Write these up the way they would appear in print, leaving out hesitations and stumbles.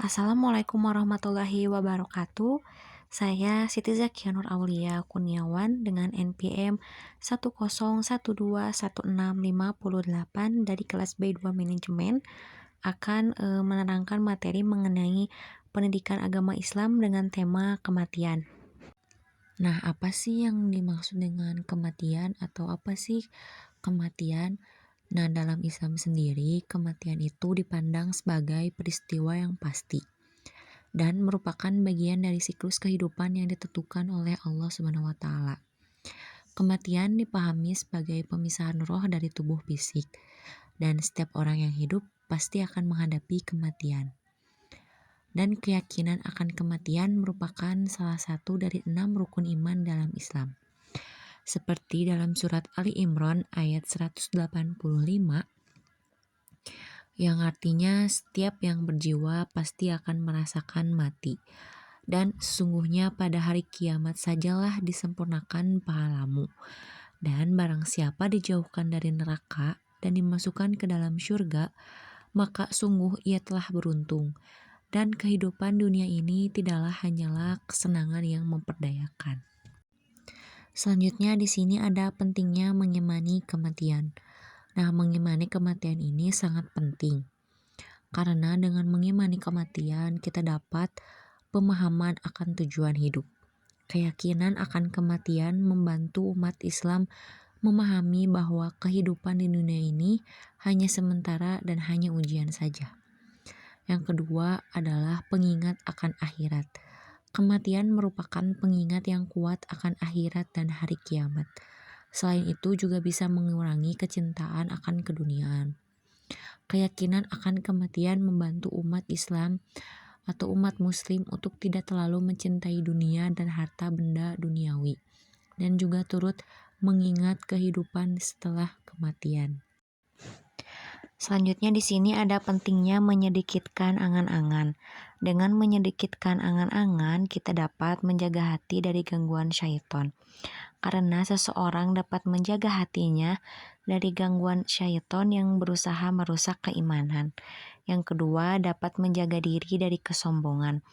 Assalamualaikum warahmatullahi wabarakatuh. Saya Siti Zakia Nur Aulia Kurniawan dengan NPM 101216508 dari kelas B2 Manajemen akan menerangkan materi mengenai pendidikan agama Islam dengan tema kematian. Nah, apa sih yang dimaksud dengan kematian atau apa sih kematian? Nah, dalam Islam sendiri, kematian itu dipandang sebagai peristiwa yang pasti dan merupakan bagian dari siklus kehidupan yang ditentukan oleh Allah Subhanahu wa taala. Kematian dipahami sebagai pemisahan roh dari tubuh fisik, dan setiap orang yang hidup pasti akan menghadapi kematian. Dan keyakinan akan kematian merupakan salah satu dari 6 rukun iman dalam Islam. Seperti dalam surat Ali Imran ayat 185 yang artinya setiap yang berjiwa pasti akan merasakan mati. Dan sesungguhnya pada hari kiamat sajalah disempurnakan pahalamu. Dan barang siapa dijauhkan dari neraka dan dimasukkan ke dalam syurga, maka sungguh ia telah beruntung. Dan kehidupan dunia ini tidaklah hanyalah kesenangan yang memperdayakan. Selanjutnya di sini ada pentingnya mengimani kematian. Nah, mengimani kematian ini sangat penting. Karena dengan mengimani kematian kita dapat pemahaman akan tujuan hidup. Keyakinan akan kematian membantu umat Islam memahami bahwa kehidupan di dunia ini hanya sementara dan hanya ujian saja. Yang kedua adalah pengingat akan akhirat. Kematian merupakan pengingat yang kuat akan akhirat dan hari kiamat. Selain itu juga bisa mengurangi kecintaan akan keduniaan. Keyakinan akan kematian membantu umat Islam atau umat muslim untuk tidak terlalu mencintai dunia dan harta benda duniawi, dan juga turut mengingat kehidupan setelah kematian. Selanjutnya di sini ada pentingnya menyedikitkan angan-angan. Dengan menyedikitkan angan-angan, kita dapat menjaga hati dari gangguan syaitan. Karena seseorang dapat menjaga hatinya dari gangguan syaitan yang berusaha merusak keimanan. Yang kedua, dapat menjaga diri dari kesombongan.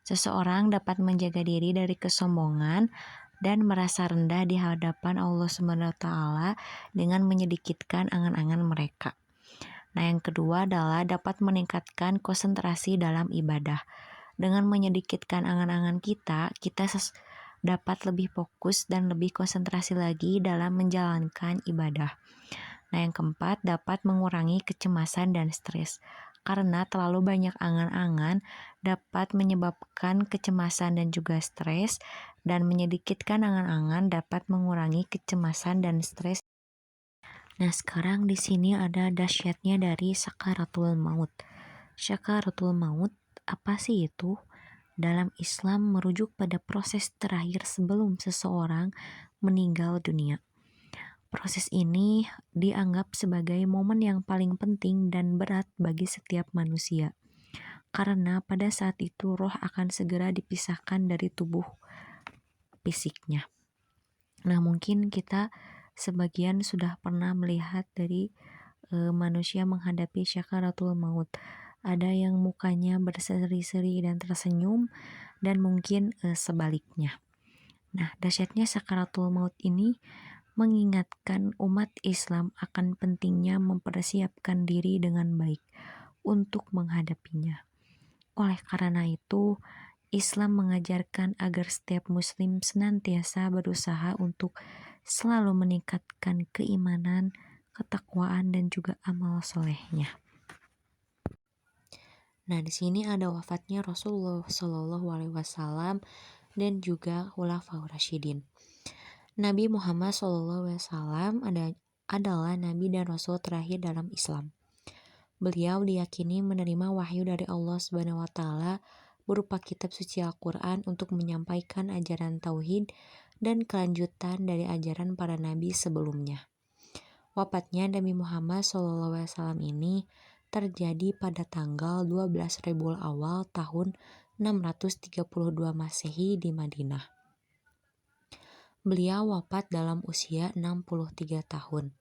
Seseorang dapat menjaga diri dari kesombongan dan merasa rendah di hadapan Allah Subhanahu wa taala dengan menyedikitkan angan-angan mereka. Nah, yang kedua adalah dapat meningkatkan konsentrasi dalam ibadah. Dengan menyedikitkan angan-angan kita dapat lebih fokus dan lebih konsentrasi lagi dalam menjalankan ibadah. Nah, yang keempat dapat mengurangi kecemasan dan stres. Karena terlalu banyak angan-angan dapat menyebabkan kecemasan dan juga stres, dan menyedikitkan angan-angan dapat mengurangi kecemasan dan stres. Nah, sekarang di sini ada dahsyatnya dari sakaratul maut. Sakaratul maut apa sih itu? Dalam Islam merujuk pada proses terakhir sebelum seseorang meninggal dunia. Proses ini dianggap sebagai momen yang paling penting dan berat bagi setiap manusia. Karena pada saat itu roh akan segera dipisahkan dari tubuh fisiknya. Nah, mungkin kita sebagian sudah pernah melihat dari manusia menghadapi sakaratul maut. Ada yang mukanya berseri-seri dan tersenyum, dan mungkin sebaliknya. Nah, dahsyatnya sakaratul maut ini mengingatkan umat Islam akan pentingnya mempersiapkan diri dengan baik untuk menghadapinya. Oleh karena itu, Islam mengajarkan agar setiap muslim senantiasa berusaha untuk selalu meningkatkan keimanan, ketakwaan, dan juga amal solehnya. Nah, di sini ada wafatnya Rasulullah Shallallahu Alaihi Wasallam dan juga Khulafaur Rasyidin. Nabi Muhammad Shallallahu Alaihi Wasallam adalah nabi dan rasul terakhir dalam Islam. Beliau diyakini menerima wahyu dari Allah Subhanahu wa taala berupa kitab suci Al-Qur'an untuk menyampaikan ajaran tauhid dan kelanjutan dari ajaran para nabi sebelumnya. Wafatnya Nabi Muhammad SAW ini terjadi pada tanggal 12 Rabiul Awal tahun 632 Masehi di Madinah. Beliau wafat dalam usia 63 tahun.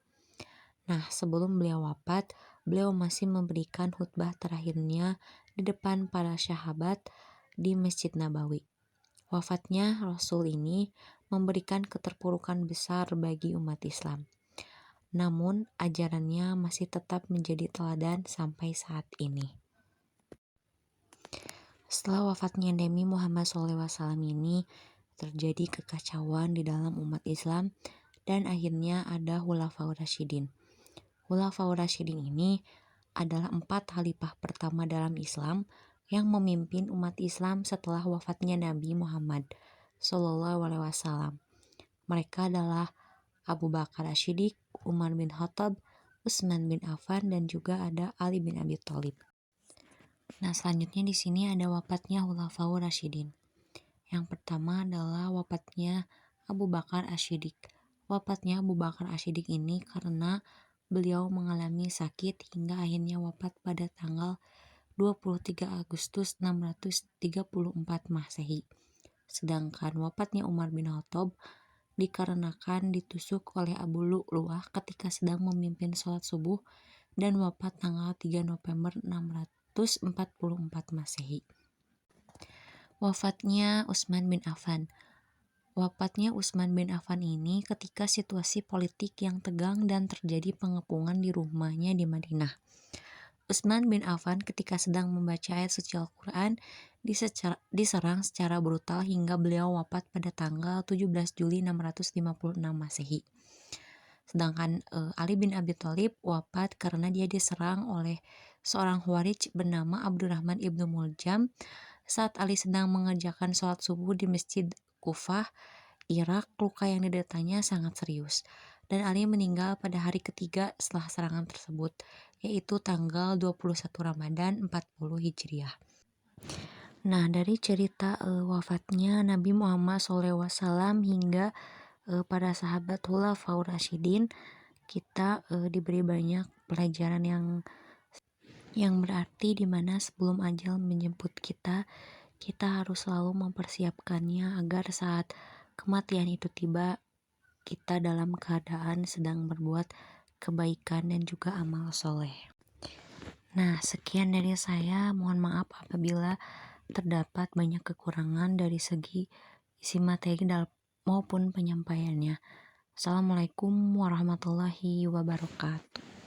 Nah, sebelum beliau wafat, beliau masih memberikan khutbah terakhirnya di depan para sahabat di Masjid Nabawi. Wafatnya Rasul ini memberikan keterpurukan besar bagi umat Islam. Namun, ajarannya masih tetap menjadi teladan sampai saat ini. Setelah wafatnya Nabi Muhammad SAW ini, terjadi kekacauan di dalam umat Islam dan akhirnya ada Khulafaur Rasyidin. Khulafaur Rasyidin ini adalah 4 khalifah pertama dalam Islam yang memimpin umat Islam setelah wafatnya Nabi Muhammad SAW. Mereka adalah Abu Bakar As-Siddiq, Umar bin Khattab, Utsman bin Affan, dan juga ada Ali bin Abi Thalib. Nah, selanjutnya di sini ada wafatnya Khulafaur Rasyidin. Yang pertama adalah wafatnya Abu Bakar As-Siddiq. Wafatnya Abu Bakar As-Siddiq ini karena beliau mengalami sakit hingga akhirnya wafat pada tanggal 23 Agustus 634 Masehi. Sedangkan wafatnya Umar bin Khattab dikarenakan ditusuk oleh Abu Lu'lu'ah ketika sedang memimpin sholat subuh dan wafat tanggal 3 November 644 Masehi. Wafatnya Utsman bin Affan. Wafatnya Utsman bin Affan ini ketika situasi politik yang tegang dan terjadi pengepungan di rumahnya di Madinah. Utsman bin Affan ketika sedang membaca ayat suci Al-Quran diserang secara brutal hingga beliau wafat pada tanggal 17 Juli 656 Masehi. Sedangkan Ali bin Abi Thalib wafat karena dia diserang oleh seorang Khawarij bernama Abdurrahman ibnu Muljam saat Ali sedang mengerjakan sholat subuh di Masjid Kufah, Irak. Luka yang dideritanya sangat serius dan Ali meninggal pada hari ketiga setelah serangan tersebut, yaitu tanggal 21 Ramadan 40 Hijriah. Nah, dari cerita wafatnya Nabi Muhammad SAW hingga para sahabat Khulafaur Rasyidin, kita diberi banyak pelajaran yang berarti di mana sebelum ajal menjemput kita harus selalu mempersiapkannya agar saat kematian itu tiba, kita dalam keadaan sedang berbuat kebaikan dan juga amal soleh. Nah, sekian dari saya. Mohon maaf apabila terdapat banyak kekurangan dari segi isi materi maupun penyampaiannya. Assalamualaikum warahmatullahi wabarakatuh.